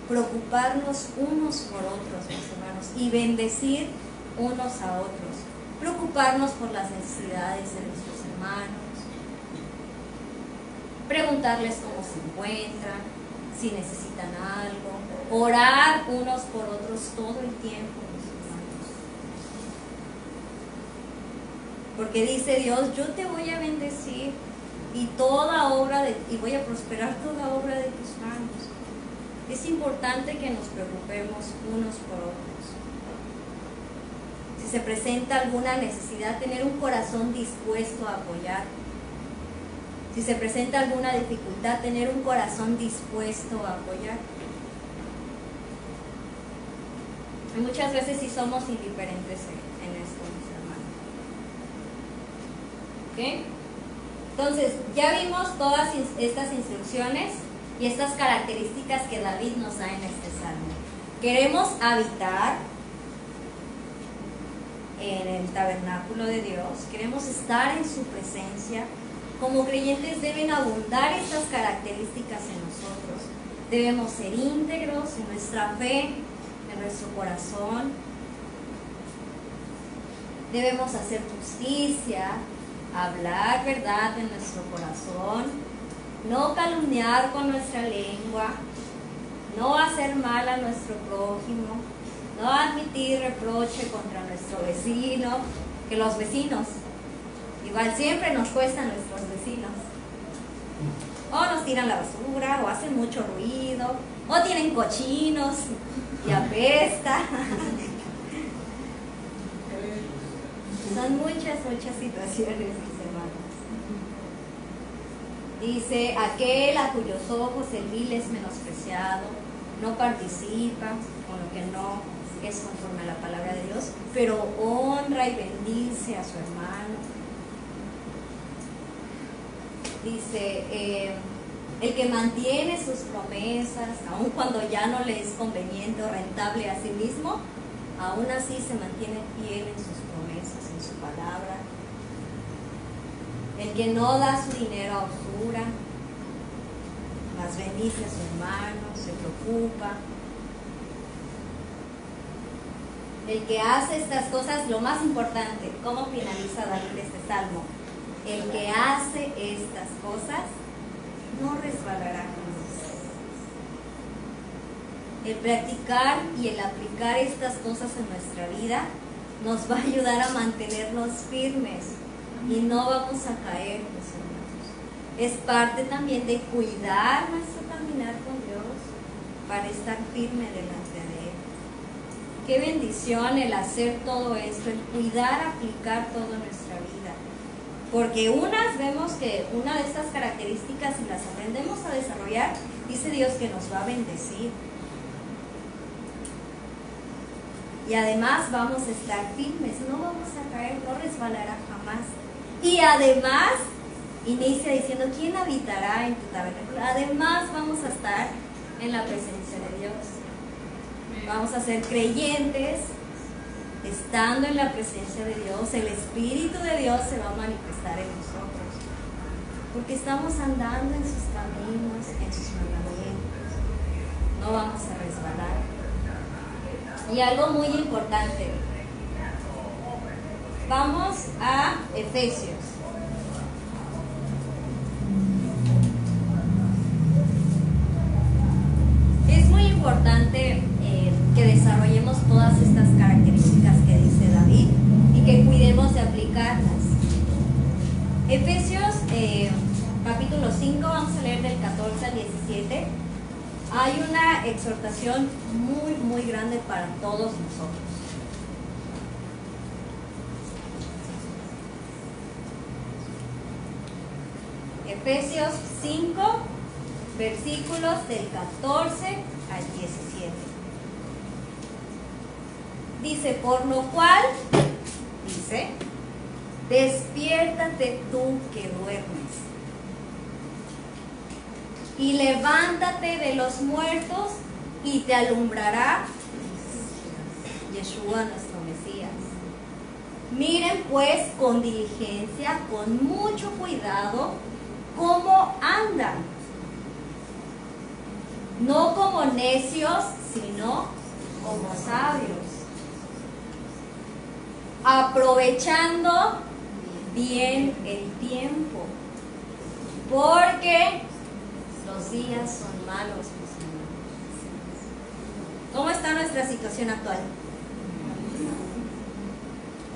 Speaker 1: preocuparnos unos por otros, mis hermanos, y bendecir unos a otros. Preocuparnos por las necesidades de nuestros hermanos. Preguntarles cómo se encuentran, si necesitan algo. Orar unos por otros todo el tiempo, mis hermanos. Porque dice Dios, yo te voy a bendecir y voy a prosperar toda obra de tus manos. Es importante que nos preocupemos unos por otros. Si se presenta alguna necesidad, tener un corazón dispuesto a apoyar. Si se presenta alguna dificultad, tener un corazón dispuesto a apoyar. Y muchas veces sí somos indiferentes en esto, mis hermanos. ¿Ok? Entonces, ya vimos todas estas instrucciones y estas características que David nos da en este salmo. Queremos habitar en el tabernáculo de Dios, queremos estar en su presencia. Como creyentes deben abundar estas características en nosotros. Debemos ser íntegros en nuestra fe, en nuestro corazón. Debemos hacer justicia, hablar verdad en nuestro corazón, no calumniar con nuestra lengua, no hacer mal a nuestro prójimo, no admitir reproche contra nuestro vecino, que los vecinos igual siempre nos cuestan nuestros vecinos. O nos tiran la basura, o hacen mucho ruido, o tienen cochinos y apesta. Son muchas situaciones, mis hermanos. Dice, aquel a cuyos ojos el vil es menospreciado, no participa con lo que no es conforme a la palabra de Dios, pero honra y bendice a su hermano. Dice, el que mantiene sus promesas, aun cuando ya no le es conveniente o rentable a sí mismo, aún así se mantiene fiel en sus promesas, en su palabra. El que no da su dinero a usura, mas bendice a su hermano, se preocupa. El que hace estas cosas, lo más importante, ¿cómo finaliza David este salmo? El que hace estas cosas no resbalará jamás. El practicar y el aplicar estas cosas en nuestra vida nos va a ayudar a mantenernos firmes y no vamos a caer, mis hermanos. Es parte también de cuidar nuestro caminar con Dios para estar firme delante de Él. Qué bendición el hacer todo esto, el cuidar, aplicar todo en nuestra vida. Porque vemos que una de estas características, si las aprendemos a desarrollar, dice Dios que nos va a bendecir. Y además vamos a estar firmes, no vamos a caer, no resbalará jamás. Y además, inicia diciendo, ¿quién habitará en tu tabernáculo? Además vamos a estar en la presencia de Dios. Vamos a ser creyentes. Estando en la presencia de Dios, el Espíritu de Dios se va a manifestar en nosotros. Porque estamos andando en sus caminos, en sus mandamientos. No vamos a resbalar. Y algo muy importante. Vamos a Efesios. Es muy importante que desarrollemos todas estas características que dice David y que cuidemos de aplicarlas. Efesios capítulo 5, vamos a leer del 14 al 17. Hay una exhortación muy grande para todos nosotros. Efesios 5, versículos del 14 al 17. Dice, por lo cual, dice, despiértate tú que duermes y levántate de los muertos y te alumbrará Yeshua nuestro Mesías. Miren pues con diligencia, con mucho cuidado, cómo andan, no como necios, sino como sabios, aprovechando bien el tiempo, porque los días son malos, mis hermanos. ¿Cómo está nuestra situación actual?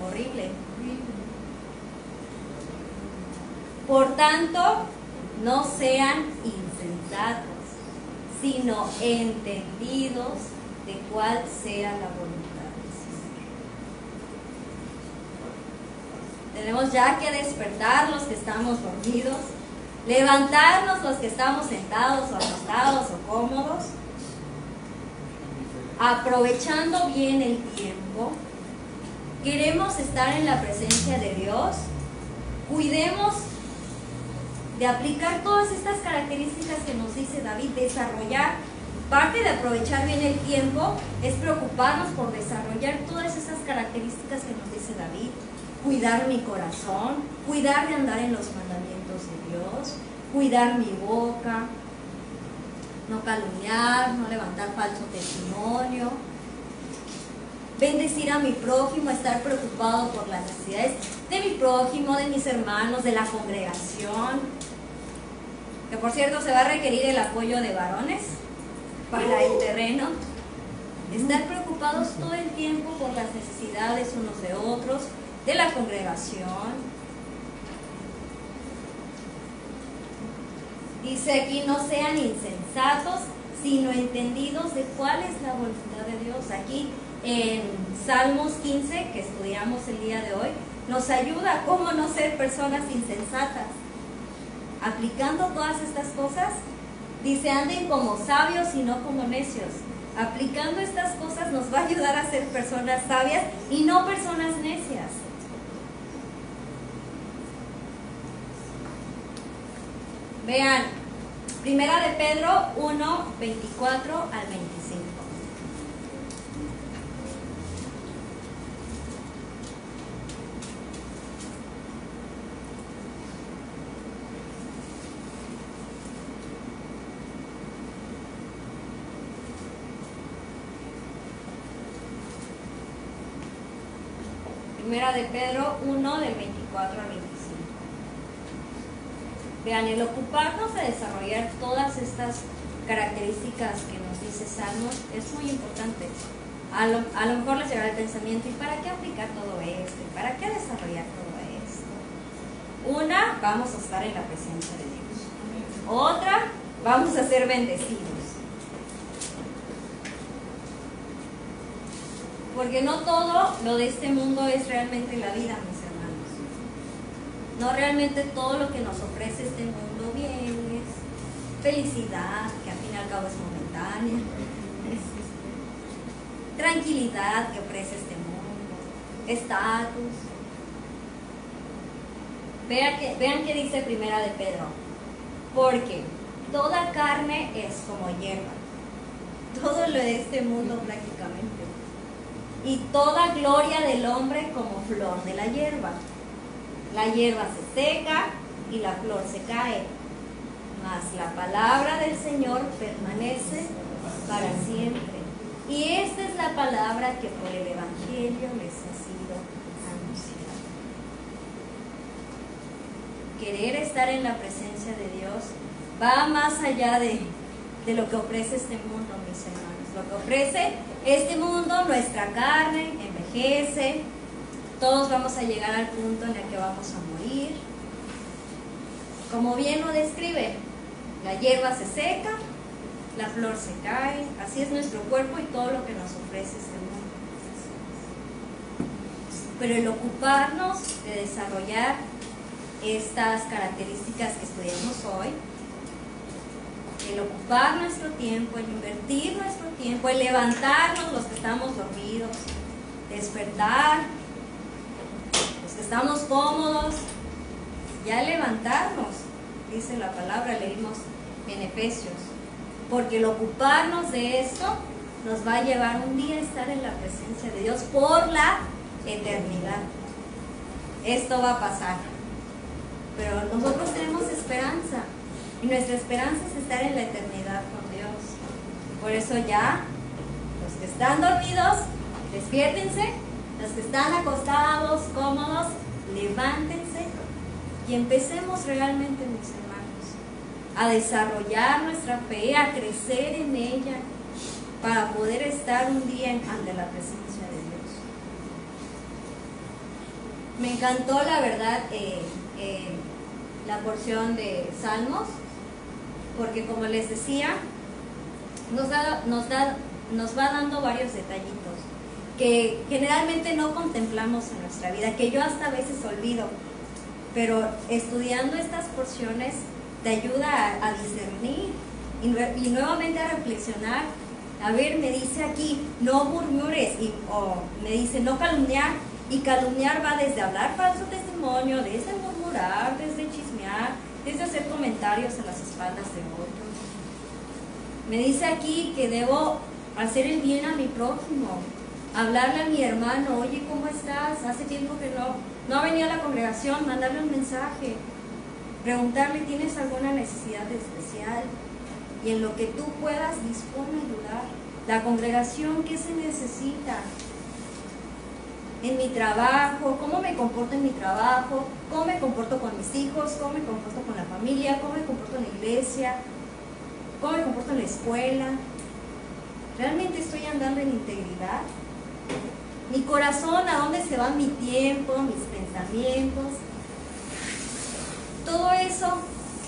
Speaker 1: Horrible. Por tanto, no sean insensatos, sino entendidos de cuál sea la voluntad del Señor. Tenemos ya que despertar los que estamos dormidos, levantarnos los que estamos sentados o acostados o cómodos, aprovechando bien el tiempo. Queremos estar en la presencia de Dios. Cuidemos de aplicar todas estas características que nos dice David, desarrollar. Parte de aprovechar bien el tiempo es preocuparnos por desarrollar todas esas características que nos dice David. Cuidar mi corazón, cuidar de andar en los mandamientos de Dios, cuidar mi boca, no calumniar, no levantar falso testimonio, bendecir a mi prójimo, estar preocupado por las necesidades de mi prójimo, de mis hermanos, de la congregación, que por cierto se va a requerir el apoyo de varones para el terreno. Estar preocupados todo el tiempo por las necesidades unos de otros, de la congregación. Dice aquí, no sean insensatos, sino entendidos de cuál es la voluntad de Dios. Aquí en Salmos 15, que estudiamos el día de hoy, nos ayuda a cómo no ser personas insensatas. Aplicando todas estas cosas, dice, anden como sabios y no como necios. Aplicando estas cosas nos va a ayudar a ser personas sabias y no personas necias. Vean, Primera de Pedro 1, 24 al 25. Primera de Pedro 1, del 24 al 25. Vean, el ocuparnos de desarrollar todas estas características que nos dice Salmos es muy importante. A lo mejor les llevará el pensamiento, ¿y para qué aplicar todo esto? ¿Y para qué desarrollar todo esto? Una, vamos a estar en la presencia de Dios. Otra, vamos a ser bendecidos. Porque no todo lo de este mundo es realmente la vida, mis hermanos. No realmente todo lo que nos ofrece este mundo, bienes, felicidad, que al fin y al cabo es momentánea, tranquilidad que ofrece este mundo, estatus. Vean que dice Primera de Pedro, porque toda carne es como hierba, todo lo de este mundo prácticamente, y toda gloria del hombre como flor de la hierba. La hierba se seca y la flor se cae, mas la palabra del Señor permanece para siempre. Y esta es la palabra que por el Evangelio les ha sido anunciada. Querer estar en la presencia de Dios va más allá de lo que ofrece este mundo, mis hermanos. Lo que ofrece este mundo, nuestra carne, envejece. Todos vamos a llegar al punto en el que vamos a morir. Como bien lo describe, la hierba se seca, la flor se cae. Así es nuestro cuerpo y todo lo que nos ofrece este mundo. Pero el ocuparnos de desarrollar estas características que estudiamos hoy, el ocupar nuestro tiempo, el invertir nuestro tiempo, el levantarnos los que estamos dormidos, despertar, los que estamos cómodos, ya levantarnos, dice la palabra, leímos en Efesios, porque el ocuparnos de esto nos va a llevar un día a estar en la presencia de Dios por la eternidad. Esto va a pasar, pero nosotros tenemos esperanza, y nuestra esperanza es estar en la eternidad con Dios. Por eso ya, los que están dormidos, despiértense, los que están acostados, cómodos, levántense y empecemos realmente, mis hermanos, a desarrollar nuestra fe, a crecer en ella, para poder estar un día ante la presencia de Dios. Me encantó, la verdad, la porción de Salmos, porque como les decía, nos va dando varios detallitos que generalmente no contemplamos en nuestra vida, que yo hasta a veces olvido, pero estudiando estas porciones te ayuda a discernir y nuevamente a reflexionar. A ver, me dice aquí, no murmures, o me dice no calumniar, y calumniar va desde hablar falso testimonio, desde murmurar, desde chismear, desde hacer comentarios en las espaldas de otros. Me dice aquí que debo hacer el bien a mi prójimo, hablarle a mi hermano, oye, ¿cómo estás? Hace tiempo que no ha venido a la congregación, mandarle un mensaje, preguntarle, ¿tienes alguna necesidad especial? Y en lo que tú puedas, dispone a ayudar. La congregación, ¿qué se necesita? En mi trabajo, ¿cómo me comporto en mi trabajo? ¿Cómo me comporto con mis hijos? ¿Cómo me comporto con la familia? ¿Cómo me comporto en la iglesia? ¿Cómo me comporto en la escuela? ¿Realmente estoy andando en integridad? Mi corazón, ¿a dónde se va mi tiempo, mis pensamientos? Todo eso,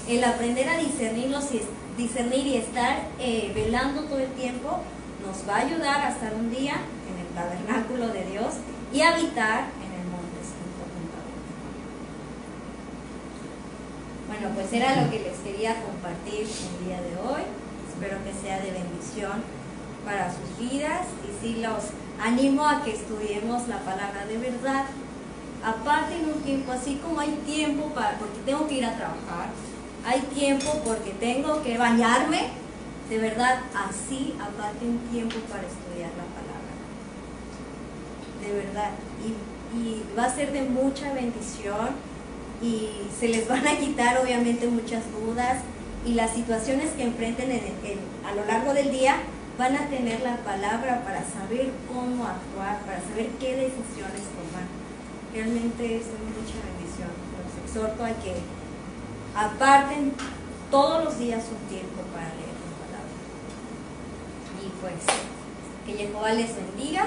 Speaker 1: el aprender a discernir y estar velando todo el tiempo, nos va a ayudar a estar un día en el tabernáculo de Dios y habitar en el monte santo juntamente. Bueno, pues era lo que les quería compartir el día de hoy. Espero que sea de bendición para sus vidas, y sí los animo a que estudiemos la palabra de verdad. Aparten un tiempo, así como hay tiempo porque tengo que ir a trabajar, hay tiempo porque tengo que bañarme, de verdad, así aparten tiempo para estudiar la palabra, de verdad, y va a ser de mucha bendición, y se les van a quitar obviamente muchas dudas, y las situaciones que enfrenten a lo largo del día van a tener la palabra para saber cómo actuar, para saber qué decisiones tomar. Realmente es de mucha bendición. Los exhorto a que aparten todos los días un tiempo para leer la palabra. Y pues, que Jehová les bendiga.